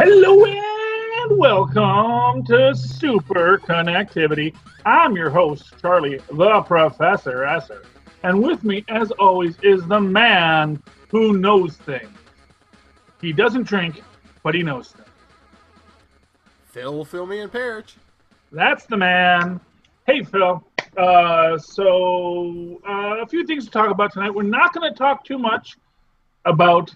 Hello and welcome to Superconnectivity. I'm your host, Charlie, the Professor Esser. And with me, as always, is the man who knows things. He doesn't drink, but he knows things. Phil me and Perich. That's the man. Hey, Phil. A few things to talk about tonight. We're not going to talk too much about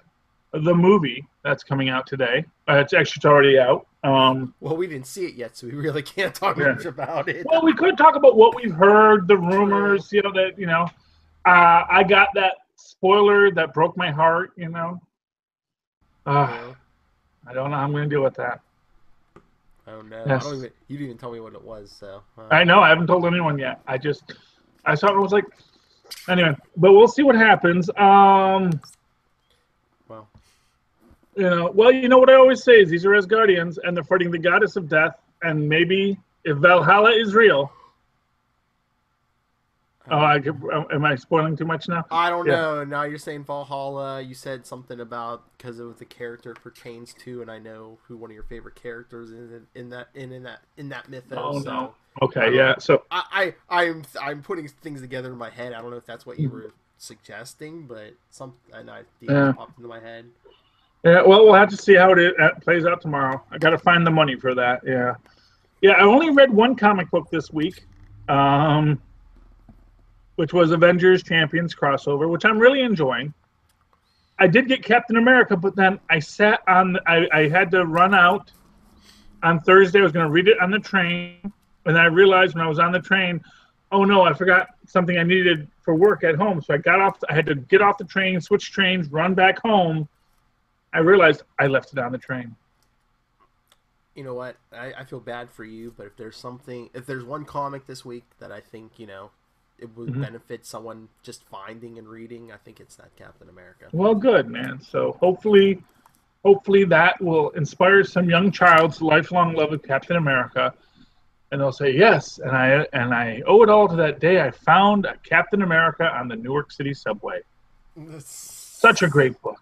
the movie that's coming out today. It's already out. Well, we didn't see it yet, so we really can't talk much about it. Well, we could talk about what we've heard, the rumors. I got that spoiler that broke my heart. I don't know how I'm going to deal with that. Oh no! Yes. You didn't even tell me what it was. So I know I haven't told anyone yet. I saw it and was like, anyway. But we'll see what happens. Well, you know what I always say is these are Asgardians, and they're fighting the goddess of death. And maybe if Valhalla is real, am I spoiling too much now? I don't know. Now you're saying Valhalla. You said something about because of what the character pertains to, and I know who one of your favorite characters is in that mythos. Oh no. So, Okay, yeah. So I'm putting things together in my head. I don't know if that's what you were suggesting, but it popped into my head. Yeah, well, we'll have to see how it plays out tomorrow. I got to find the money for that. Yeah. I only read one comic book this week, which was Avengers Champions crossover, which I'm really enjoying. I did get Captain America, but then I had to run out on Thursday. I was going to read it on the train, and I realized when I was on the train, oh no, I forgot something I needed for work at home. So I had to get off the train, switch trains, run back home. I realized I left it on the train. You know what? I feel bad for you, but if there's one comic this week that I think, it would benefit someone just finding and reading, I think it's that Captain America. Well, good, man. So hopefully that will inspire some young child's lifelong love of Captain America. And they'll say, yes, and I owe it all to that day I found a Captain America on the Newark City subway. Such a great book.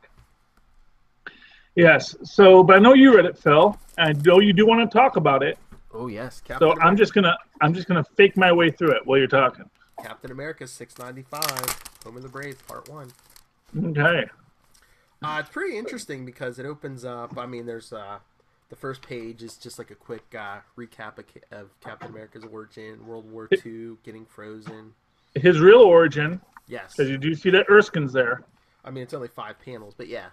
Yes. So, but I know you read it, Phil. I know you do want to talk about it. Oh yes, Captain America. I'm just gonna fake my way through it while you're talking. Captain America 695, Home of the Brave, Part 1. Okay. It's pretty interesting because it opens up. I mean, there's the first page is just like a quick recap of Captain America's origin, World War II, getting frozen. His real origin. Yes. Because you do see that Erskine's there. I mean, it's only 5 panels, but yeah.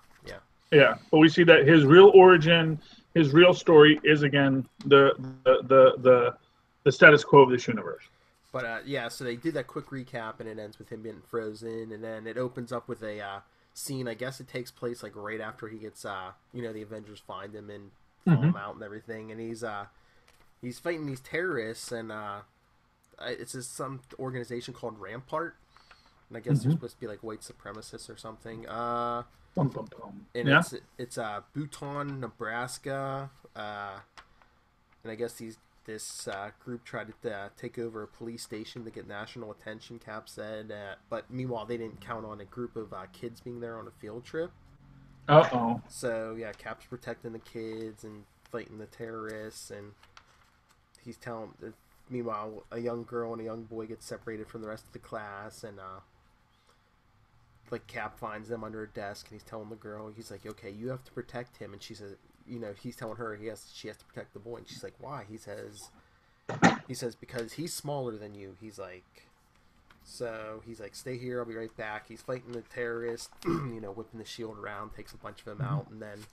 Yeah, but we see that his real origin, his real story is again the status quo of this universe. But so they did that quick recap, and it ends with him being frozen, and then it opens up with a scene. I guess it takes place like right after he gets, the Avengers find him and throw him out and everything, and he's fighting these terrorists, and it's just some organization called Rampart, and I guess they're supposed to be like white supremacists or something. And it's Bhutan, Nebraska, and I guess this group tried to take over a police station to get national attention, Cap said, but meanwhile they didn't count on a group of kids being there on a field trip. Uh-oh. So yeah, Cap's protecting the kids and fighting the terrorists, and he's telling. Meanwhile, a young girl and a young boy get separated from the rest of the class, and like Cap finds them under a desk, and he's telling the girl, he's like, okay, you have to protect him, and she says, he's telling her she has to protect the boy, and she's like, why? He says because he's smaller than you. He's like, stay here, I'll be right back. He's fighting the terrorist, whipping the shield around, takes a bunch of them out, and then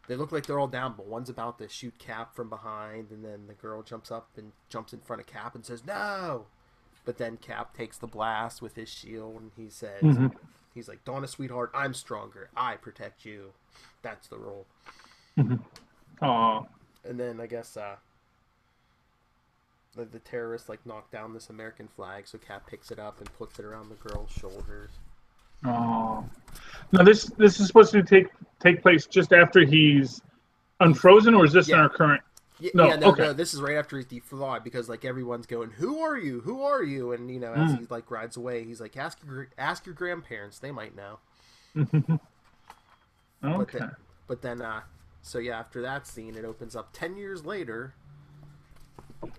they look like they're all down, but one's about to shoot Cap from behind, and then the girl jumps up and jumps in front of Cap and says, no! But then Cap takes the blast with his shield, and he says, he's like, Donna, sweetheart, I'm stronger. I protect you. That's the role. Aww. And then I guess the terrorists knock down this American flag, so Cap picks it up and puts it around the girl's shoulders. Oh. Now this is supposed to take place just after he's unfrozen, or is this in our current? No, this is right after he's deflawed, because everyone's going, "Who are you? Who are you?" And as he rides away, he's like, "Ask your grandparents; they might know." Okay. But then So yeah, after that scene, it opens up 10 years later,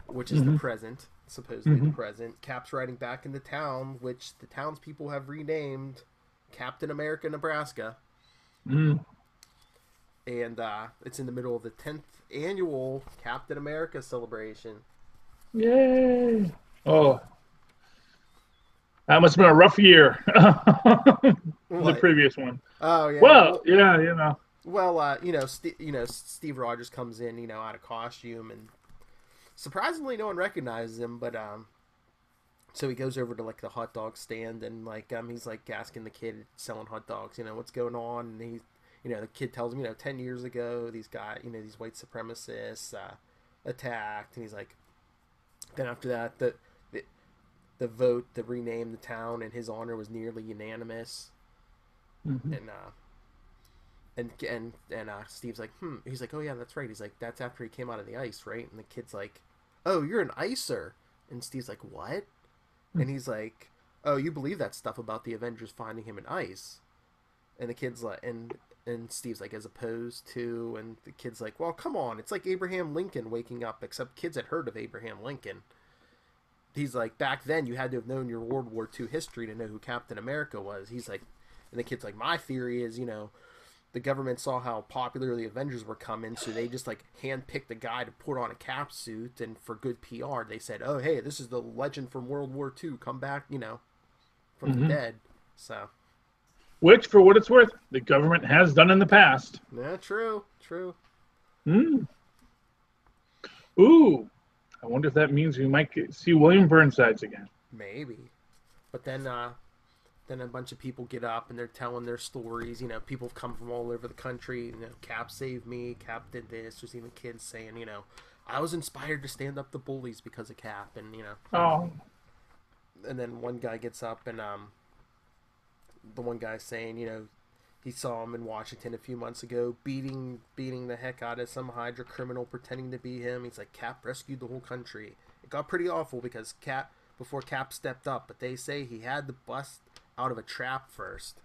which is the present, supposedly the present. Cap's riding back into town, which the townspeople have renamed Captain America, Nebraska. Mm. And it's in the middle of the 10th annual Captain America celebration. Yay! Oh, that must have been a rough year. The previous one. Oh yeah. Well, yeah, you know. Well, Steve Rogers comes in, out of costume, and surprisingly, no one recognizes him. But so he goes over to like the hot dog stand, and like he's like asking the kid selling hot dogs, what's going on, and he. The kid tells him, 10 years ago, these guys, these white supremacists attacked. And he's like, then after that, the vote to rename the town in his honor was nearly unanimous. Mm-hmm. And Steve's like, He's like, oh, yeah, that's right. He's like, that's after he came out of the ice, right? And the kid's like, oh, you're an icer. And Steve's like, what? Mm-hmm. And he's like, oh, you believe that stuff about the Avengers finding him in ice? And the kid's like, and Steve's like, as opposed to, and the kid's like, well, come on, it's like Abraham Lincoln waking up, except kids had heard of Abraham Lincoln. He's like, back then you had to have known your World War II history to know who Captain America was. He's like, and the kid's like, my theory is, the government saw how popular the Avengers were coming, so they just like handpicked a guy to put on a cap suit, and for good PR, they said, oh, hey, this is the legend from World War II, come back, from the dead. So. Which, for what it's worth, the government has done in the past. Yeah, true. Ooh, I wonder if that means we might see William Burnsides again. Maybe, but then a bunch of people get up and they're telling their stories. People have come from all over the country. Cap saved me. Cap did this. There's even kids saying, I was inspired to stand up to bullies because of Cap, and Oh. And then one guy gets up and the one guy saying, he saw him in Washington a few months ago, beating the heck out of some Hydra criminal pretending to be him. He's like, Cap rescued the whole country. It got pretty awful because before Cap stepped up, but they say he had to bust out of a trap first.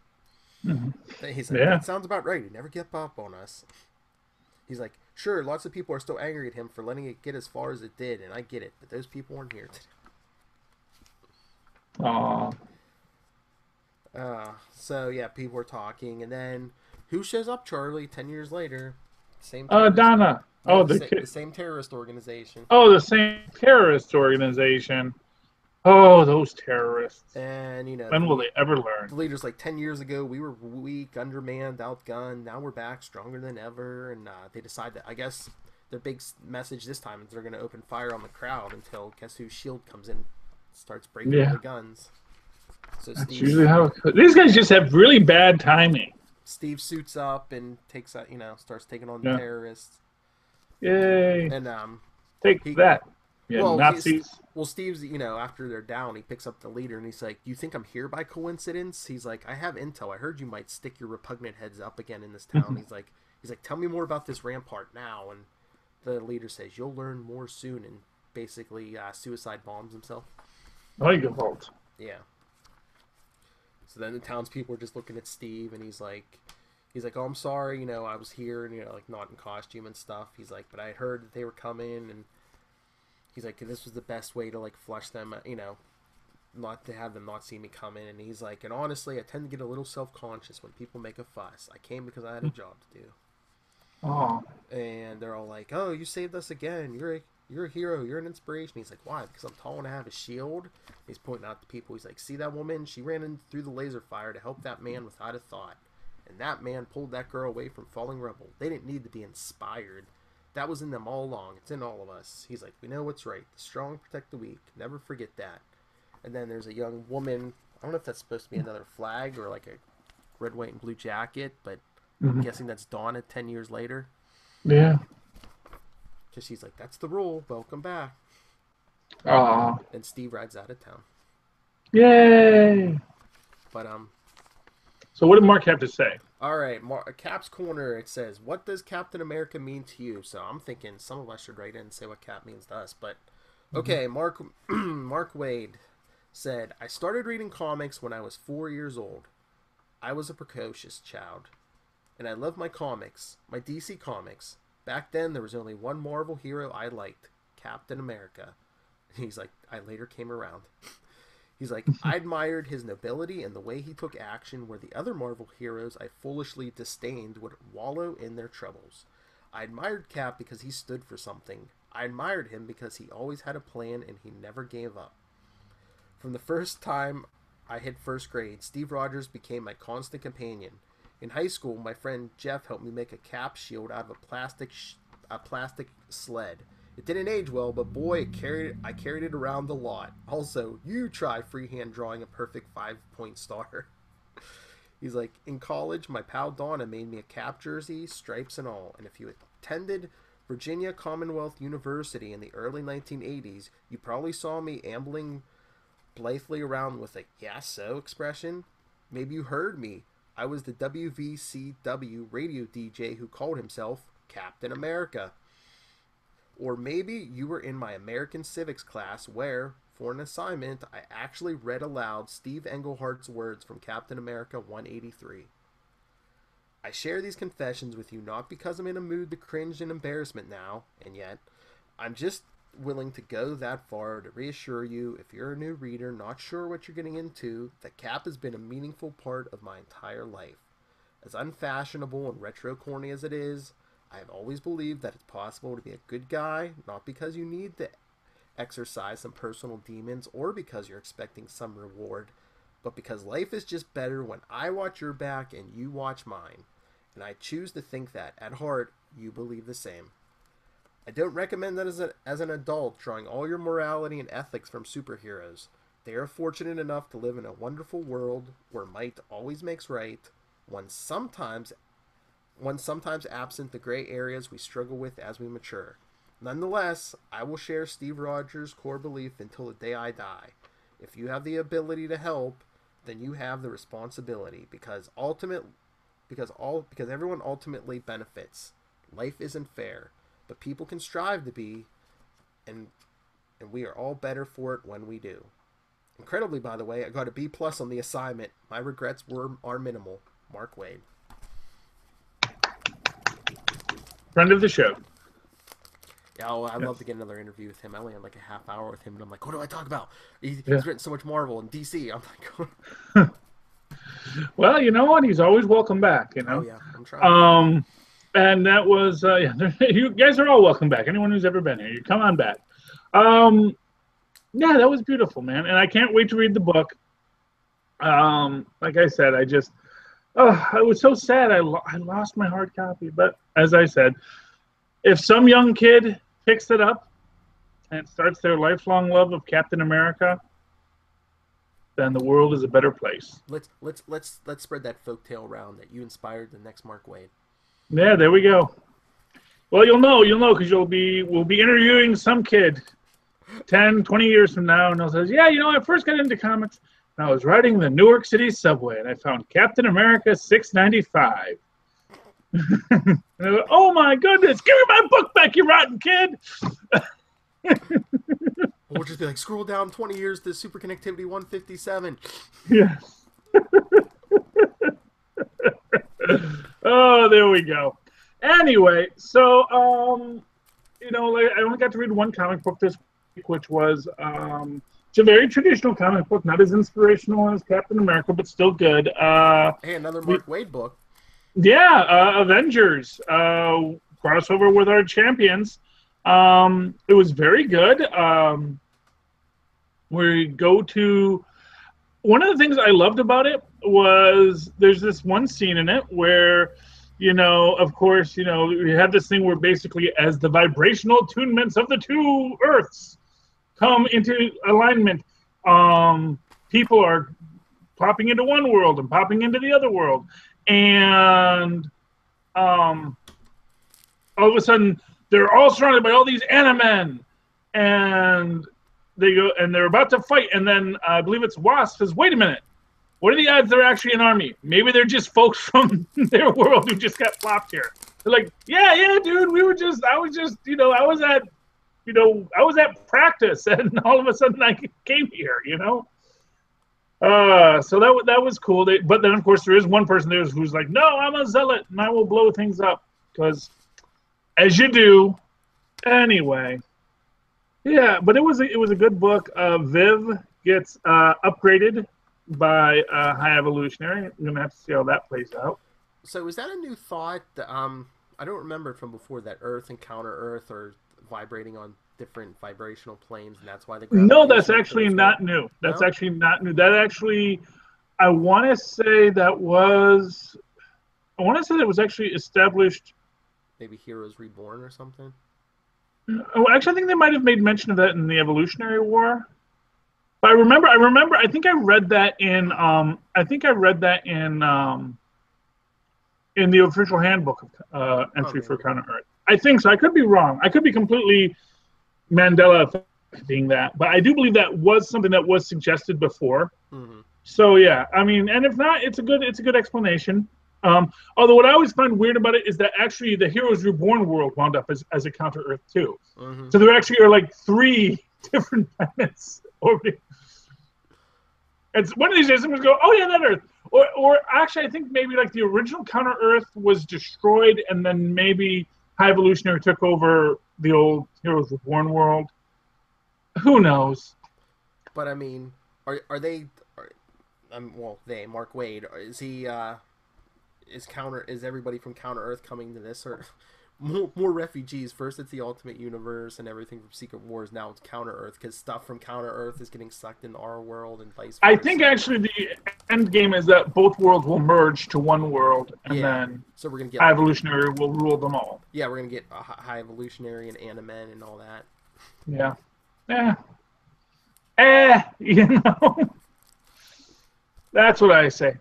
Mm-hmm. He's like, that sounds about right. He never gave up on us. He's like, sure, lots of people are still angry at him for letting it get as far as it did, and I get it, but those people aren't here today. Aww. So yeah, people were talking, and then who shows up, Charlie, 10 years later? Same Donna. Yeah, the same terrorist organization. Oh, the same terrorist organization. Oh, those terrorists. And when will they ever learn? The leader's like, 10 years ago we were weak, undermanned, outgunned. Now we're back, stronger than ever. And they decide that, I guess their big message this time is they're going to open fire on the crowd until guess whose shield comes in, starts breaking all the guns. So that's usually how these guys just have really bad timing. Steve suits up and takes out, starts taking on the terrorists. Yay! And take that, Nazis. Steve's, after they're down, he picks up the leader and he's like, "You think I'm here by coincidence?" He's like, "I have intel. I heard you might stick your repugnant heads up again in this town." He's like, "Tell me more about this rampart now." And the leader says, "You'll learn more soon." And basically, suicide bombs himself. Vault. Yeah. So then the townspeople are just looking at Steve, and he's like, "Oh, I'm sorry, I was here, and like not in costume and stuff." He's like, "But I heard that they were coming," and he's like, "This was the best way to like flush them, not to have them not see me coming." And he's like, "And honestly, I tend to get a little self-conscious when people make a fuss. I came because I had a job to do." Oh. And they're all like, "Oh, you saved us again. You're a hero. You're an inspiration." He's like, "Why? Because I'm tall and I have a shield." He's pointing out to people. He's like, "See that woman? She ran in through the laser fire to help that man without a thought. And that man pulled that girl away from falling rubble. They didn't need to be inspired. That was in them all along. It's in all of us." He's like, "We know what's right. The strong protect the weak. Never forget that." And then there's a young woman. I don't know if that's supposed to be another flag or like a red, white, and blue jacket, but I'm guessing that's Donna 10 years later. Yeah. Because she's like, "That's the rule. Welcome back." Aww. And Steve rides out of town. Yay! But so what did Mark have to say? All right, Cap's Corner. It says, "What does Captain America mean to you?" So I'm thinking some of us should write in and say what Cap means to us. But okay, Mark Waid said, "I started reading comics when I was 4 years old. I was a precocious child. and I love my comics, my DC comics. Back then, there was only one Marvel hero I liked, Captain America. He's like, I later came around. He's like, I admired his nobility and the way he took action where the other Marvel heroes I foolishly disdained would wallow in their troubles. I admired Cap because he stood for something. I admired him because he always had a plan and he never gave up. From the first time I hit first grade, Steve Rogers became my constant companion. In high school, my friend Jeff helped me make a Cap shield out of a plastic sled. It didn't age well, but boy, I carried it around a lot. Also, you try freehand drawing a perfect 5-point star. He's like, in college, my pal Donna made me a Cap jersey, stripes and all. And if you attended Virginia Commonwealth University in the early 1980s, you probably saw me ambling blithely around with a "yeah so" expression. Maybe you heard me. I was the WVCW radio DJ who called himself Captain America. Or maybe you were in my American Civics class where, for an assignment, I actually read aloud Steve Englehart's words from Captain America 183. I share these confessions with you not because I'm in a mood to cringe and embarrassment now, and yet, I'm just willing to go that far to reassure you, if you're a new reader not sure what you're getting into, that Cap has been a meaningful part of my entire life. As unfashionable and retro corny as it is, I have always believed that it's possible to be a good guy, not because you need to exercise some personal demons or because you're expecting some reward, but because life is just better when I watch your back and you watch mine. And I choose to think that, at heart, you believe the same. I don't recommend that as an adult drawing all your morality and ethics from superheroes. They are fortunate enough to live in a wonderful world where might always makes right, one sometimes absent the gray areas we struggle with as we mature. Nonetheless, I will share Steve Rogers' core belief until the day I die. If you have the ability to help, then you have the responsibility, because everyone ultimately benefits. Life isn't fair, but people can strive to be, and we are all better for it when we do. Incredibly, by the way, I got a B+ on the assignment. My regrets are minimal. Mark Waid. Friend of the show. Yeah, I'd love to get another interview with him. I only had like a half hour with him, and I'm like, what do I talk about? He's written so much Marvel and DC. I'm like, well, you know what? He's always welcome back. You know. Oh yeah, I'm trying. And that was you guys are all welcome back. Anyone who's ever been here, you come on back. Yeah, that was beautiful, man, and I can't wait to read the book. Like I said, I was so sad I lost my hard copy. But as I said, if some young kid picks it up and starts their lifelong love of Captain America, then the world is a better place. Let's spread that folktale around that you inspired the next Mark Waid. Yeah, there we go. Well, you'll know, because we'll be interviewing some kid 10, 20 years from now, and he'll say, yeah, I first got into comics, and I was riding the Newark City subway, and I found Captain America 695. And I go, oh my goodness, give me my book back, you rotten kid! We'll just be like, scroll down 20 years to Superconnectivity 157. Yeah. Oh, there we go. Anyway, so I only got to read one comic book this week, which was it's a very traditional comic book, not as inspirational as Captain America, but still good. Hey, another Mark Waid book. Yeah, Avengers crossover with our champions. It was very good. We go to one of the things I loved about it was there's this one scene in it where, of course, we have this thing where basically as the vibrational attunements of the two Earths come into alignment, people are popping into one world and popping into the other world. And all of a sudden, they're all surrounded by all these Animen. And they go, and they're about to fight. And then I believe it's Wasp says, wait a minute. What are the odds they're actually an army? Maybe they're just folks from their world who just got plopped here. They're like, yeah, dude, I was at practice, and all of a sudden I came here, So that was cool. But then, of course, there is one person there who's like, no, I'm a zealot, and I will blow things up. Because, as you do. Anyway. Yeah, but it was a good book. Viv gets upgraded by High Evolutionary. We're going to have to see how that plays out. So is that a new thought? I don't remember it from before that Earth and Counter Earth are vibrating on different vibrational planes, and that's why the No, that's actually not new. That's No? actually not new. That actually, I want to say that was actually established. Maybe Heroes Reborn or something. Oh, actually, I think they might have made mention of that in the Evolutionary War. But I remember. I think I read that in. In the official handbook of entry for Counter Earth. I think so. I could be wrong. I could be completely Mandela affecting that, but I do believe that was something that was suggested before. Mm-hmm. So yeah, I mean, and if not, it's a good explanation. Although what I always find weird about it is that actually the Heroes Reborn world wound up as a Counter Earth too. Mm-hmm. So there actually are like 3 different planets orbiting. It's one of these days someone's go, oh yeah, that Earth. Or actually, I think maybe like the original Counter Earth was destroyed, and then maybe High Evolutionary took over the old Heroes Reborn world. Who knows? But I mean, are they? Mark Waid, is he? Is everybody from Counter Earth coming to this, or more refugees? First it's the Ultimate Universe and everything from Secret Wars, now it's Counter Earth because stuff from Counter Earth is getting sucked into our world and vice versa. I think actually the end game is that both worlds will merge to one world, and then so we're gonna get High Evolutionary will rule them all. Yeah, we're gonna get High Evolutionary and Animen and all that. Yeah. You know, that's what I say.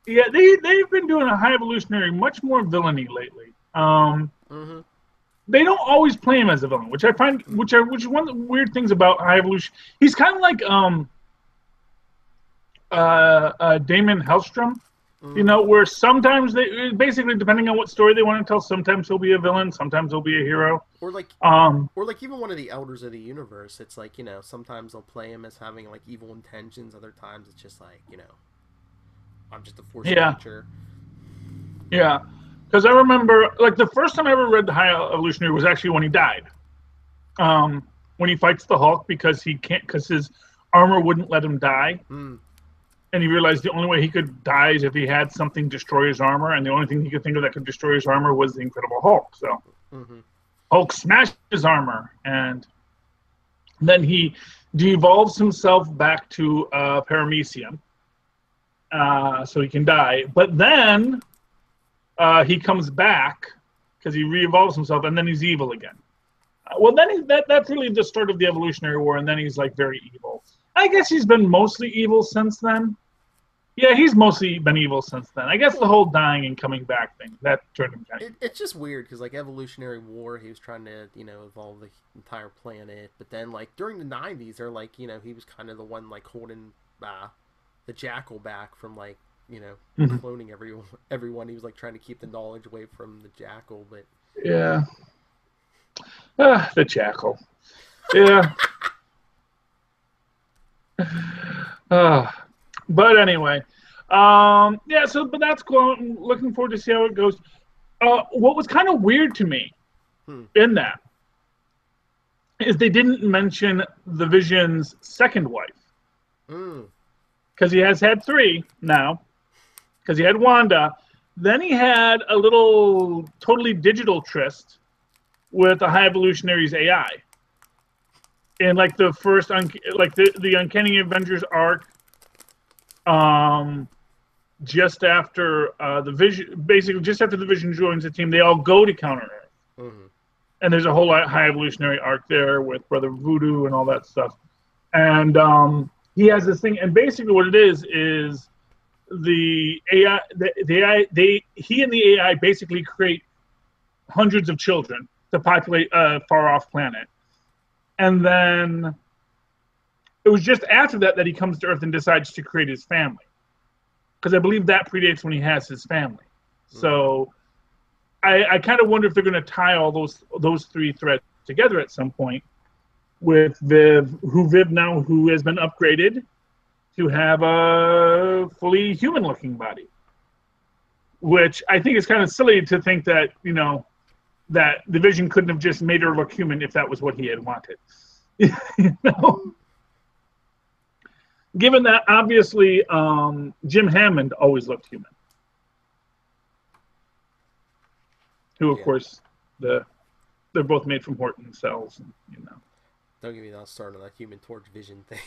Yeah, they've been doing a High Evolutionary much more villainy lately. Mm-hmm. They don't always play him as a villain, which I find, which is one of the weird things about High Evolution. He's kind of like Damon Hellstrom, you know, where sometimes they basically, depending on what story they want to tell, sometimes he'll be a villain, sometimes he'll be a hero. Or like even one of the Elders of the Universe. It's like, you know, sometimes they'll play him as having like evil intentions. Other times it's just like, you know, I'm just a force of nature. Yeah, because I remember, like, the first time I ever read the High Evolutionary was actually when he died. When he fights the Hulk because his armor wouldn't let him die. And he realized the only way he could die is if he had something destroy his armor, and the only thing he could think of that could destroy his armor was the Incredible Hulk. So Hulk smashed his armor, and then he devolves himself back to Paramecium. So he can die. But then he comes back because he re-evolves himself, and then he's evil again. Well, then that's really the start of the Evolutionary War, and then he's like very evil. I guess he's been mostly evil since then. Yeah, he's mostly been evil since then. I guess the whole dying and coming back thing, that turned him kind of... It's just weird, because, like, Evolutionary War, he was trying to, you know, evolve the entire planet, but then, like, during the 90s, they're like, you know, he was kind of the one, like, holding the Jackal back from, like, you know, cloning everyone. He was, like, trying to keep the knowledge away from the Jackal, but... Yeah. The Jackal. Yeah. But anyway, yeah. So, but that's cool. I'm looking forward to see how it goes. What was kind of weird to me in that is they didn't mention the Vision's second wife, because he has had 3 now. Because he had Wanda, then he had a little totally digital tryst with the High Evolutionary's AI. In like the first, the Uncanny Avengers arc, just after the Vision, basically just after the Vision joins the team, they all go to Counter Earth, and there's a whole High Evolutionary arc there with Brother Voodoo and all that stuff, and he has this thing, and basically what it is the AI, he and the AI basically create hundreds of children to populate a far-off planet. And then it was just after that he comes to Earth and decides to create his family. Because I believe that predates when he has his family. So I kind of wonder if they're going to tie all those 3 threads together at some point. with Viv now, who has been upgraded to have a fully human-looking body, which I think is kind of silly to think that that the Vision couldn't have just made her look human if that was what he had wanted. you know, given that obviously Jim Hammond always looked human, who of course they're both made from Horton cells, and, Don't get me started on that Human Torch Vision thing.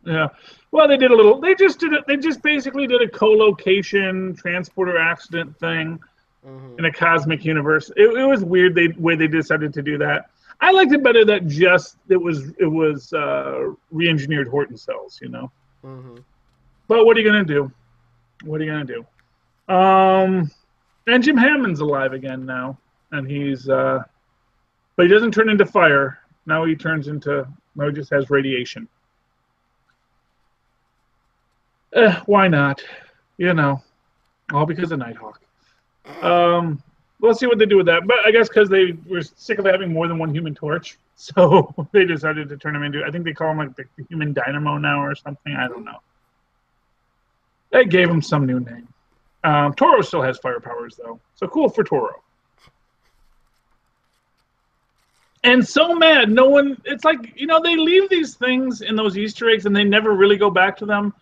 Yeah, well, they did a little. They just did it. They just basically did a co-location transporter accident thing in a cosmic universe. It was weird the way they decided to do that. I liked it better that it was re-engineered Horton cells, But what are you gonna do? What are you gonna do? And Jim Hammond's alive again now, and but he doesn't turn into fire. Now he just has radiation. Why not? All because of Nighthawk. We'll see what they do with that. But I guess because they were sick of having more than one Human Torch, so they decided to turn him into, I think they call him like the Human Dynamo now or something. I don't know. They gave him some new name. Toro still has fire powers, though. So cool for Toro. And so mad, no one, it's like, they leave these things in those Easter eggs and they never really go back to them.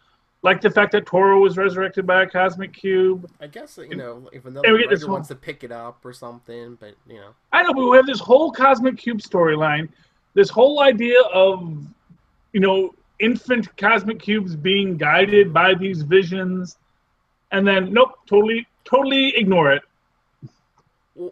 Like the fact that Toro was resurrected by a cosmic cube. I guess, if another writer wants to pick it up or something, but, I know, but we have this whole cosmic cube storyline, this whole idea of, infant cosmic cubes being guided by these visions, and then, nope, totally ignore it.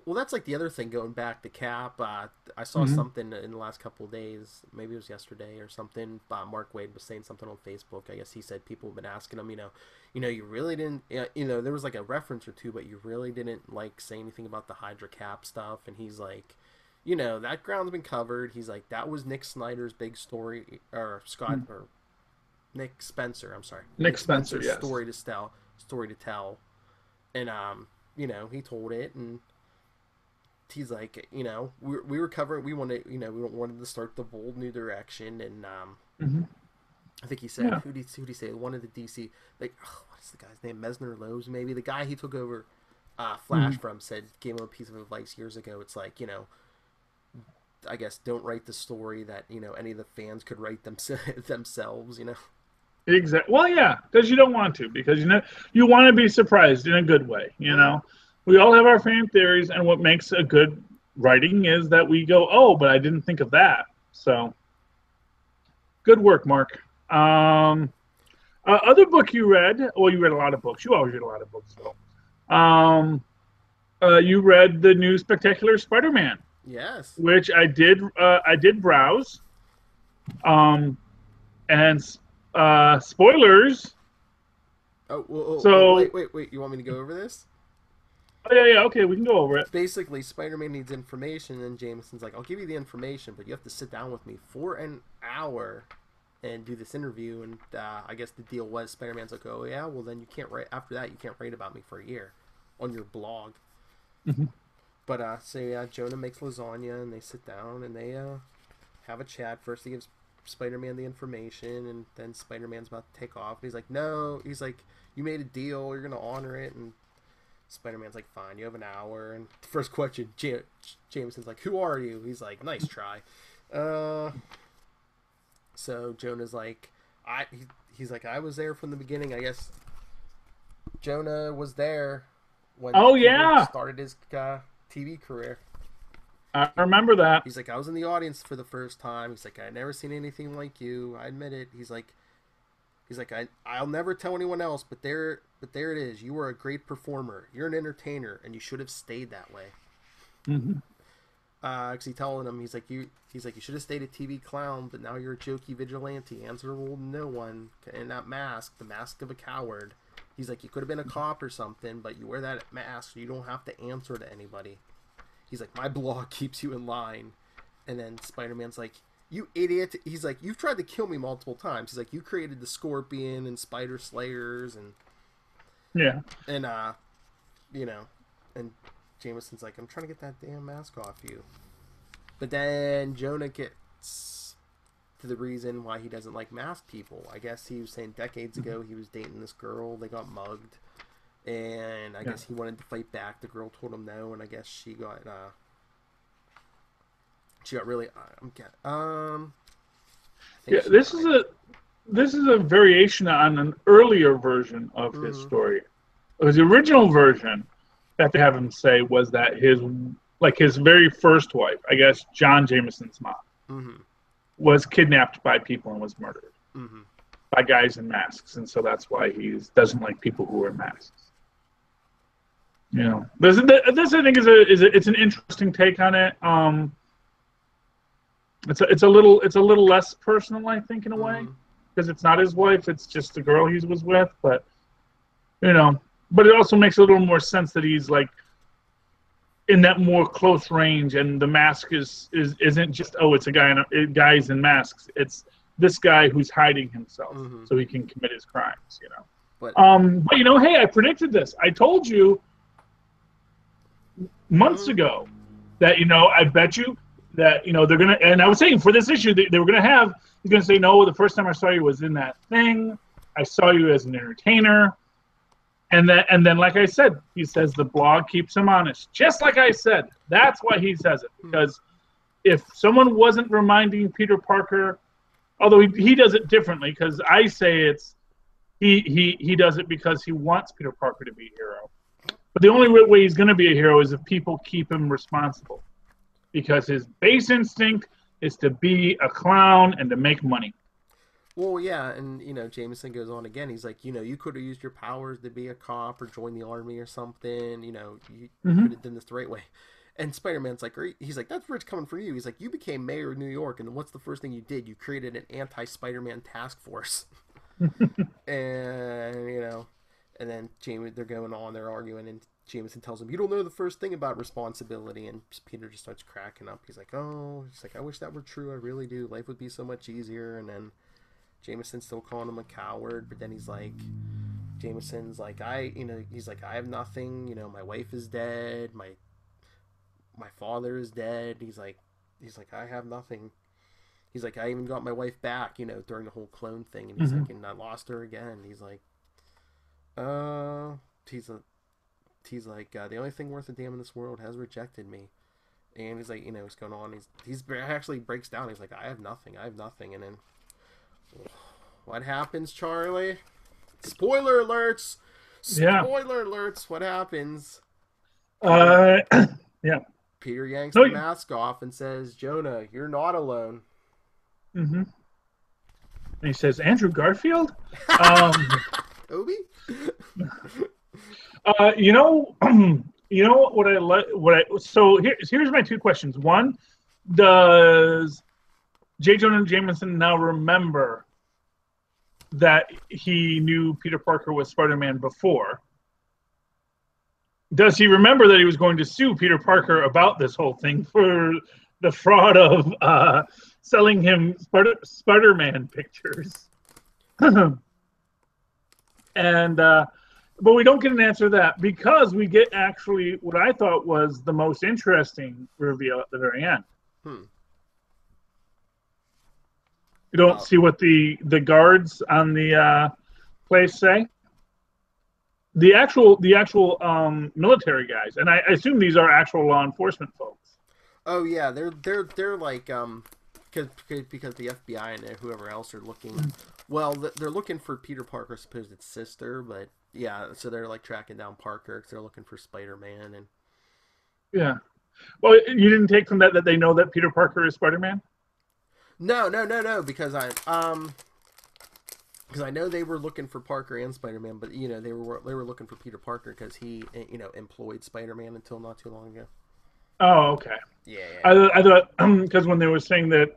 Well, that's like the other thing going back to Cap. I saw something in the last couple of days, maybe it was yesterday or something. Mark Waid was saying something on Facebook. I guess he said people have been asking him, you really didn't, there was like a reference or two, but you really didn't like say anything about the Hydra Cap stuff. And he's like, that ground's been covered. He's like, that was Nick Snyder's big story, or Scott or Nick Spencer. I'm sorry, Nick Spencer's yes. story to tell, and he told it and. He's like, we were covering. We wanted, we wanted to start the bold new direction, and I think he said, who did he say? One of the DC, like, what's the guy's name? Mesner Lowe's, maybe the guy he took over Flash from gave him a piece of advice years ago. It's like, I guess don't write the story that any of the fans could write themselves. Exactly. Well, yeah, because you don't want to, because you want to be surprised in a good way. We all have our fan theories, and what makes a good writing is that we go, oh, but I didn't think of that. So, good work, Mark. Other book you read? Well, you read a lot of books. You always read a lot of books, though. You read the new Spectacular Spider-Man. Yes. Which I did. I did browse. And spoilers. So wait! You want me to go over this? Oh, yeah, okay, we can go over it. Basically, Spider-Man needs information, and Jameson's like, I'll give you the information, but you have to sit down with me for an hour and do this interview, and I guess the deal was Spider-Man's like, oh, yeah, well, then you can't write, after that, you can't write about me for a year on your blog. But, Jonah makes lasagna, and they sit down, and they have a chat. First, he gives Spider-Man the information, and then Spider-Man's about to take off, and he's like, no, he's like, you made a deal, you're going to honor it, and Spider-Man's like, fine, you have an hour. And the first question, Jameson's like, who are you? He's like, nice try. So Jonah's like, he's like, I was there from the beginning. I guess Jonah was there when he started his TV career. I remember that. He's like, I was in the audience for the first time. He's like, I'd never seen anything like you. I admit it. He's like, I'll never tell anyone else, but there it is. You were a great performer. You're an entertainer, and you should have stayed that way. Cause he's telling him, he's like, you should have stayed a TV clown, but now you're a jokey vigilante, answerable to no one, and that mask, the mask of a coward. He's like, you could have been a cop or something, but you wear that mask, so you don't have to answer to anybody. He's like, my blog keeps you in line. And then Spider-Man's like, you idiot. He's like, you've tried to kill me multiple times. He's like, you created the Scorpion and Spider Slayers and and and Jameson's like, I'm trying to get that damn mask off you. But then Jonah gets that's the reason why he doesn't like masked people. I guess he was saying decades ago he was dating this girl. They got mugged. And I guess he wanted to fight back. The girl told him no, and I guess she got really. This is a variation on an earlier version of his story. Because the original version that they have him say was that his very first wife, I guess John Jameson's mom, was kidnapped by people and was murdered by guys in masks, and so that's why he doesn't like people who wear masks. You know, this I think it's an interesting take on it. It's a little less personal, I think, in a way, because it's not his wife; it's just the girl he was with. But you know, but it also makes a little more sense that he's like in that more close range, and the mask isn't just it's a guy guys in masks. It's this guy who's hiding himself so he can commit his crimes. You know, but you know, hey, I predicted this. I told you months ago that, you know, I bet you that, you know, they're gonna, and I was saying for this issue they were gonna have, he's gonna say, no, the first time I saw you was in that thing, I saw you as an entertainer, and then like I said, he says the blog keeps him honest, just like I said. That's why he says it, because if someone wasn't reminding Peter Parker, although he does it differently, because I say it's he does it because he wants Peter Parker to be a hero. But the only way he's going to be a hero is if people keep him responsible, because his base instinct is to be a clown and to make money. Well, yeah, and, you know, Jameson goes on again. He's like, you know, you could have used your powers to be a cop or join the army or something. You know, you could have done this the right way. And Spider-Man's like, he's like, that's rich coming for you. He's like, you became mayor of New York, and what's the first thing you did? You created an anti-Spider-Man task force. And, you know... And then they're going on, they're arguing, and Jameson tells him, you don't know the first thing about responsibility. And Peter just starts cracking up. He's like, I wish that were true. I really do. Life would be so much easier. And then Jameson's still calling him a coward, but then he's like, Jameson's like, he's like, I have nothing. You know, my wife is dead. My father is dead. He's like, I have nothing. He's like, I even got my wife back, you know, during the whole clone thing. And he's like, and I lost her again. He's like, he's like, the only thing worth a damn in this world has rejected me. And he's like, you know, what's going on? He's actually breaks down. He's like, I have nothing. And then what happens, Charlie? Spoiler alerts. What happens? Yeah. Peter yanks the mask off and says, Jonah, you're not alone. And he says, Andrew Garfield? Obi? You know what I like. So here's my two questions. One, does J. Jonah Jameson now remember that he knew Peter Parker was Spider-Man before? Does he remember that he was going to sue Peter Parker about this whole thing for the fraud of selling him Spider-Man pictures? And but we don't get an answer to that, because we get actually what I thought was the most interesting reveal at the very end. You don't see what the guards on the place say. The actual military guys, and I assume these are actual law enforcement folks. Oh yeah, they're like because the FBI and whoever else are looking. Well, they're looking for Peter Parker's supposed sister, but yeah, so they're like tracking down Parker because they're looking for Spider-Man. And yeah, well, you didn't take from that they know that Peter Parker is Spider-Man? No, because I know they were looking for Parker and Spider-Man, but you know they were looking for Peter Parker because he, you know, employed Spider-Man until not too long ago. Oh, okay. Yeah. I thought because when they were saying that,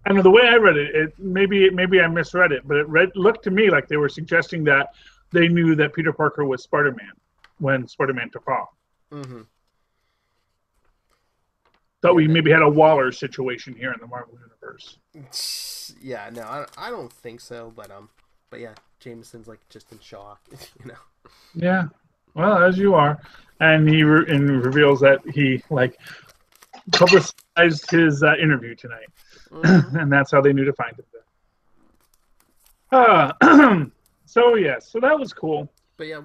I don't know, the way I read it, maybe I misread it, but it looked to me like they were suggesting that they knew that Peter Parker was Spider-Man when Spider-Man took off. Thought we maybe had a Waller situation here in the Marvel Universe. Yeah, no, I don't think so, but yeah, Jameson's like just in shock, you know. Yeah, well, as you are, and he reveals that he like publicized his interview tonight, and that's how they knew to find him. So yeah, so that was cool. But yeah,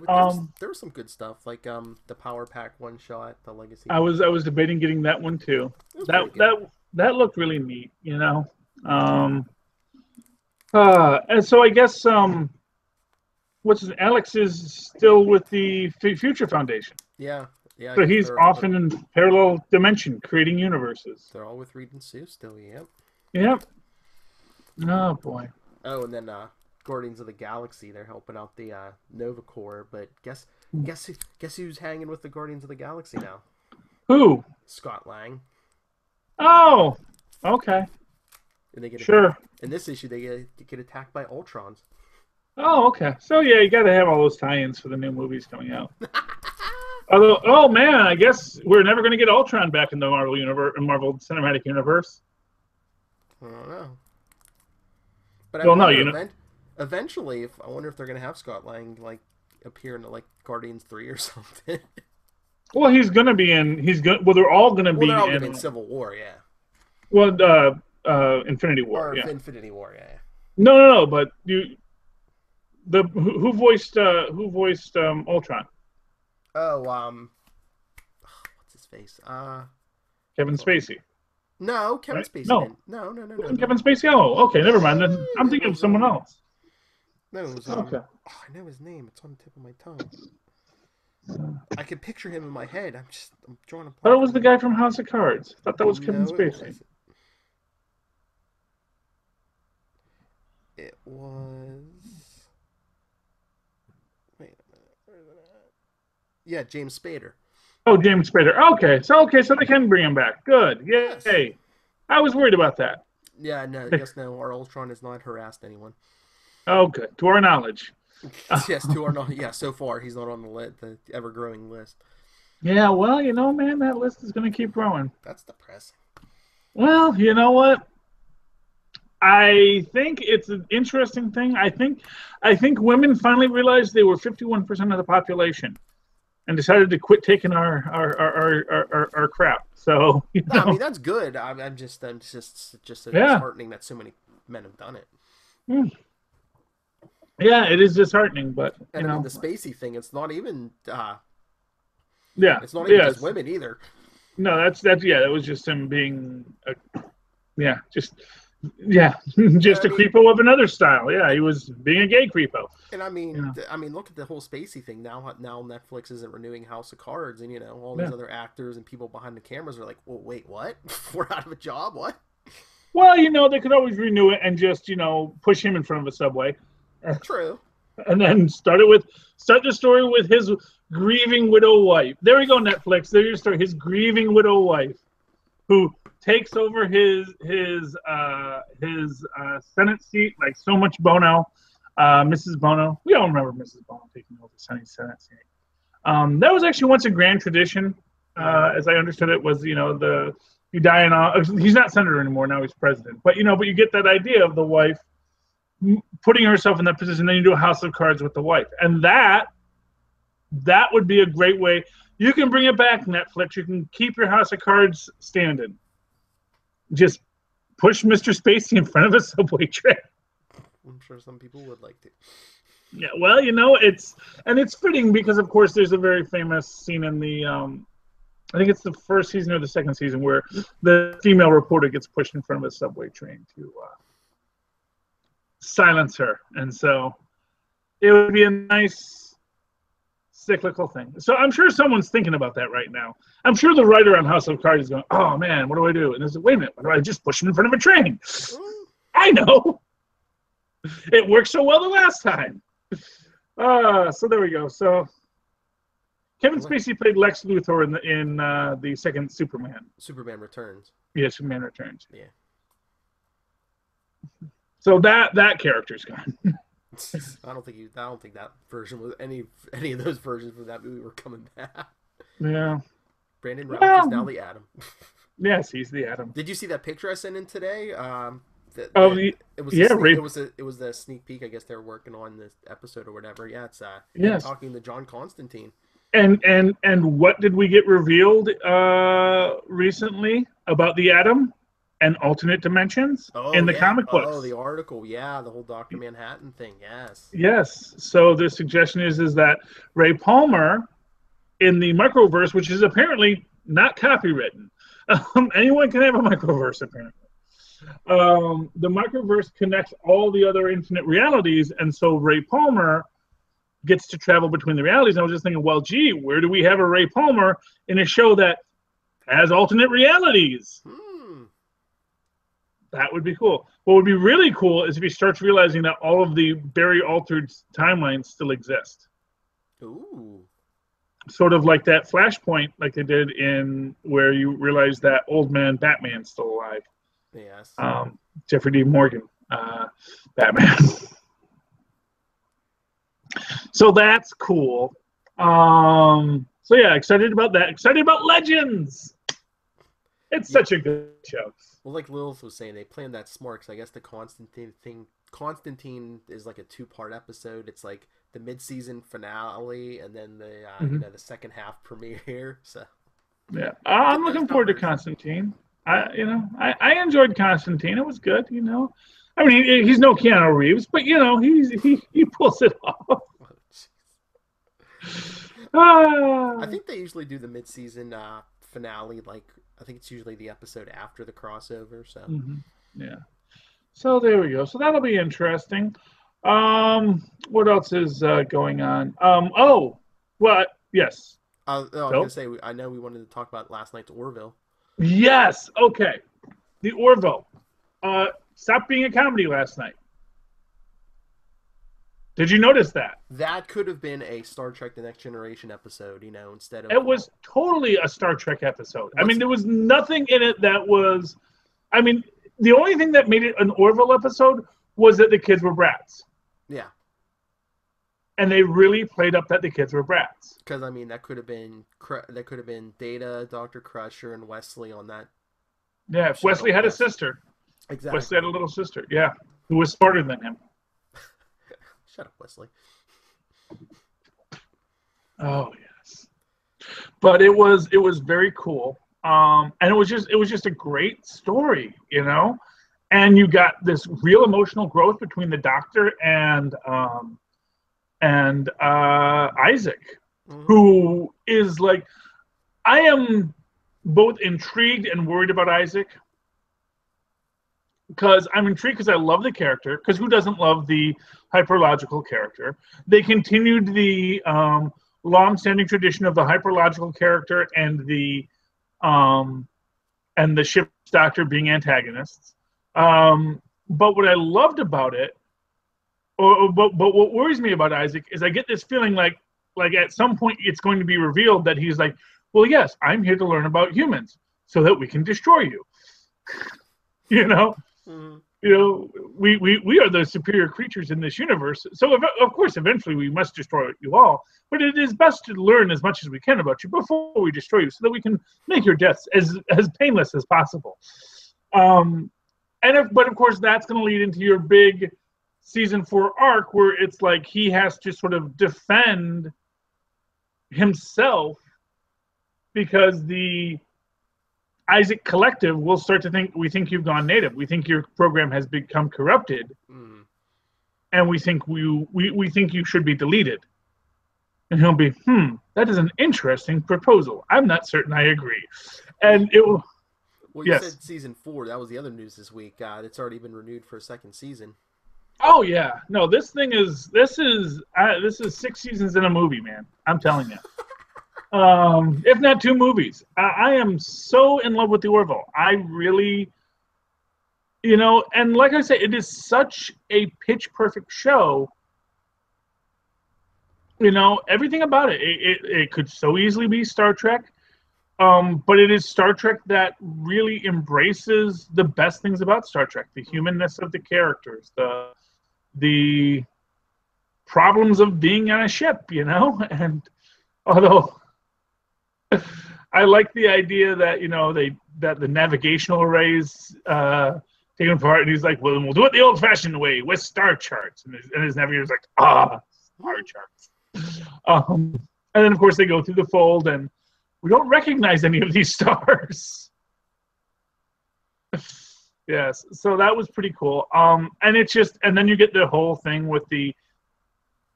there was some good stuff like the Power Pack one shot, the Legacy. I was debating getting that one too. That looked really neat, you know. And so I guess Alex is still with the Future Foundation. Yeah. So he's off in a parallel dimension, creating universes. They're all with Reed and Sue still. Yep. Yep. Oh boy. Oh, and then Guardians of the Galaxy. They're helping out the Nova Corps, but guess who's hanging with the Guardians of the Galaxy now? Who? Scott Lang. Oh, okay. And they get sure. In this issue, they get attacked by Ultrons. Oh, okay. So yeah, you got to have all those tie-ins for the new movies coming out. Although, oh man, I guess we're never going to get Ultron back in the Marvel Cinematic Universe. I don't know. But eventually, I wonder if they're going to have Scott Lang like appear in like Guardians 3 or something. Well, he's going to be in. Well, they're all going to be in Civil War, yeah. Well, Infinity War, yeah. Infinity War, yeah. No. But who voiced Ultron? Oh, what's his face? Kevin Spacey. No, Kevin Spacey. No. No. Kevin Spacey. Oh, okay, never mind. Then I'm thinking of someone else. No, it was okay. Oh, I know his name. It's on the tip of my tongue. I could picture him in my head. I'm drawing a. I thought it was the guy from House of Cards. I thought that was Kevin Spacey. It was. Wait a minute. Where is it at? Yeah, James Spader. Oh, James Spader. Okay, so they can bring him back. Good. Yay. Yes. I was worried about that. Yeah, no. Yes, no. Our Ultron has not harassed anyone. Oh, good. To our knowledge. Yes, to our knowledge. Yeah, so far he's not on the ever-growing list. Yeah, well, you know, man, that list is going to keep growing. That's depressing. Well, you know what? I think it's an interesting thing. I think women finally realized they were 51% of the population, and decided to quit taking our crap. So you know. No, I mean that's good. I'm just disheartening that so many men have done it. Yeah, it is disheartening, but I mean the Spacey thing. It's not even. Yeah, it's not even just women either. No, that's that was just him being just a creepo of another style. Yeah, he was being a gay creepo. And I mean, look at the whole Spacey thing. Now Netflix isn't renewing House of Cards, and all these other actors and people behind the cameras are like, well, wait, what? We're out of a job? What? Well, they could always renew it and just push him in front of a subway. True. And then start the story with his grieving widow wife. There we go, Netflix. There's your story. His grieving widow wife, who takes over his Senate seat like so much Bono, Mrs. Bono. We all remember Mrs. Bono taking over the Senate seat. That was actually once a grand tradition, as I understood it. Was you die in he's not senator anymore, now he's president. But you get that idea of the wife putting herself in that position. Then you do a House of Cards with the wife, and that would be a great way. You can bring it back, Netflix. You can keep your House of Cards standing. Just push Mr. Spacey in front of a subway train. I'm sure some people would like to. Yeah, well, it's fitting because, of course, there's a very famous scene in the, I think it's the first season or the second season, where the female reporter gets pushed in front of a subway train to silence her. And so it would be a nice cyclical thing. So I'm sure someone's thinking about that right now. I'm sure the writer on House of Cards is going, oh man, what do I do? And they say, wait a minute, why do I just push him in front of a train? I know. It worked so well the last time. So there we go. So Kevin Spacey played Lex Luthor in the second Superman. Superman Returns. Yeah, Superman Returns. Yeah. So that character's gone. I don't think that version was any of those versions of that movie were coming back. Yeah. Brandon Routh is now the Atom. Yes, he's the Atom. Did you see that picture I sent in today? It was the sneak peek. I guess they're working on this episode or whatever. Yeah, it's talking to John Constantine. And what did we get revealed recently? about the atom and alternate dimensions in the comic books. Oh, the article. Yeah, the whole Dr. Manhattan thing. Yes. Yes. So the suggestion is that Ray Palmer in the microverse, which is apparently not copywritten. Anyone can have a microverse, apparently. The microverse connects all the other infinite realities, and so Ray Palmer gets to travel between the realities. And I was just thinking, well, gee, where do we have a Ray Palmer in a show that has alternate realities? That would be cool. What would be really cool is if he starts realizing that all of the very altered timelines still exist. Ooh. Sort of like that Flashpoint, like they did in where you realize that old man Batman's still alive. Yes. Jeffrey D. Morgan, Batman. So that's cool. So yeah, excited about that. Excited about Legends. It's such a good show. Well, like Lilith was saying, they planned that smart because I guess the Constantine thing. Constantine is like a 2-part episode. It's like the mid-season finale and then the the second half premiere. So yeah, I'm looking forward to Constantine. I enjoyed Constantine. It was good. I mean, he's no Keanu Reeves, but he pulls it off. I think they usually do the mid-season finale. Like I think it's usually the episode after the crossover. So yeah. So there we go. So that'll be interesting. What else is going on? Yes. I was gonna say I know we wanted to talk about last night's Orville. Yes. Okay. The Orville. Stopped being a comedy last night. Did you notice that? That could have been a Star Trek: The Next Generation episode, instead of. It was totally a Star Trek episode. I mean, there was nothing in it that was. I mean, the only thing that made it an Orville episode was that the kids were brats. Yeah. And they really played up that the kids were brats. Because I mean, that could have been Data, Dr. Crusher, and Wesley on that. Yeah, Wesley had a sister. Exactly. Wesley had a little sister. Yeah, who was smarter than him. Shut up, Wesley. Oh yes, but it was very cool, and it was just a great story, and you got this real emotional growth between the Doctor and Isaac, who is like, I am both intrigued and worried about Isaac. Because I'm intrigued because I love the character. Because who doesn't love the hyperlogical character? They continued the long-standing tradition of the hyperlogical character and the ship's doctor being antagonists. But what I loved about it, but what worries me about Isaac is I get this feeling like at some point it's going to be revealed that he's like, well, yes, I'm here to learn about humans so that we can destroy you. We are the superior creatures in this universe. So, of course, eventually we must destroy you all. But it is best to learn as much as we can about you before we destroy you so that we can make your deaths as painless as possible. But, of course, that's going to lead into your big season 4 arc where it's like he has to sort of defend himself because the Isaac Collective will start to think, we think you've gone native. We think your program has become corrupted. And we think we think you should be deleted. And he'll be, that is an interesting proposal. I'm not certain I agree. And it will... Well, you said season 4. That was the other news this week. It's already been renewed for a second season. Oh, yeah. No, this is 6 seasons in a movie, man. I'm telling you. If not 2 movies. I am so in love with the Orville. I really, and like I say, it is such a pitch perfect show. Everything about it. It could so easily be Star Trek, but it is Star Trek that really embraces the best things about Star Trek: the humanness of the characters, the problems of being on a ship, and although. I like the idea that that the navigational arrays taken apart, and he's like, "Well, we'll do it the old-fashioned way with star charts." And his navigator's like, star charts. And then of course they go through the fold, and we don't recognize any of these stars. Yes. So that was pretty cool. And it's just, and then you get the whole thing with the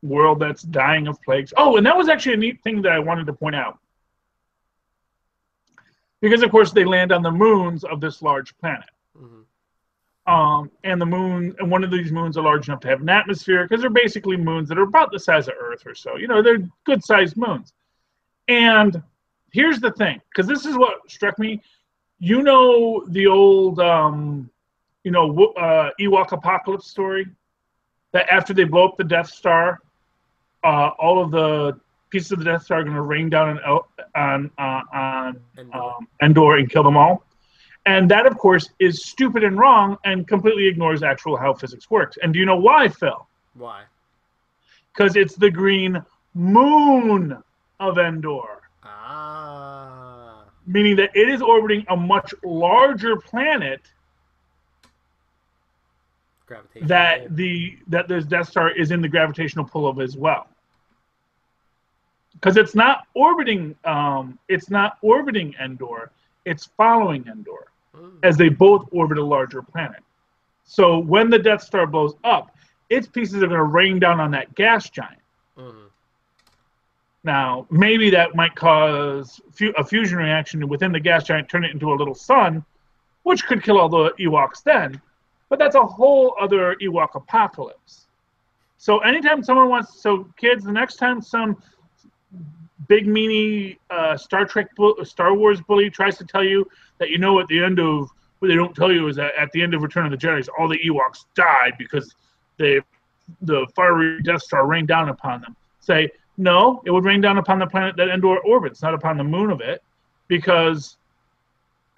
world that's dying of plagues. Oh, and that was actually a neat thing that I wanted to point out. Because, of course, they land on the moons of this large planet. Mm-hmm. And the moon, and one of these moons are large enough to have an atmosphere, because they're basically moons that are about the size of Earth or so. You know, they're good-sized moons. And here's the thing, because this is what struck me. You know the old, Ewok apocalypse story? That after they blow up the Death Star, all of the pieces of the Death Star are going to rain down on Endor and kill them all. And that, of course, is stupid and wrong and completely ignores actual how physics works. And do you know why, Phil? Why? Because it's the green moon of Endor. Ah. Meaning that it is orbiting a much larger planet that this Death Star is in the gravitational pull of as well. Because it's not orbiting Endor, it's following Endor as they both orbit a larger planet. So when the Death Star blows up, its pieces are going to rain down on that gas giant. Mm-hmm. Now, maybe that might cause a fusion reaction within the gas giant, turn it into a little sun, which could kill all the Ewoks then. But that's a whole other Ewok apocalypse. So anytime someone wants, so kids, the next time some big meanie Star Wars bully tries to tell you that, you know, at the end of, what they don't tell you is that at the end of Return of the Jedi, all the Ewoks died because the fiery Death Star rained down upon them. Say, no, it would rain down upon the planet that Endor orbits, not upon the moon of it, because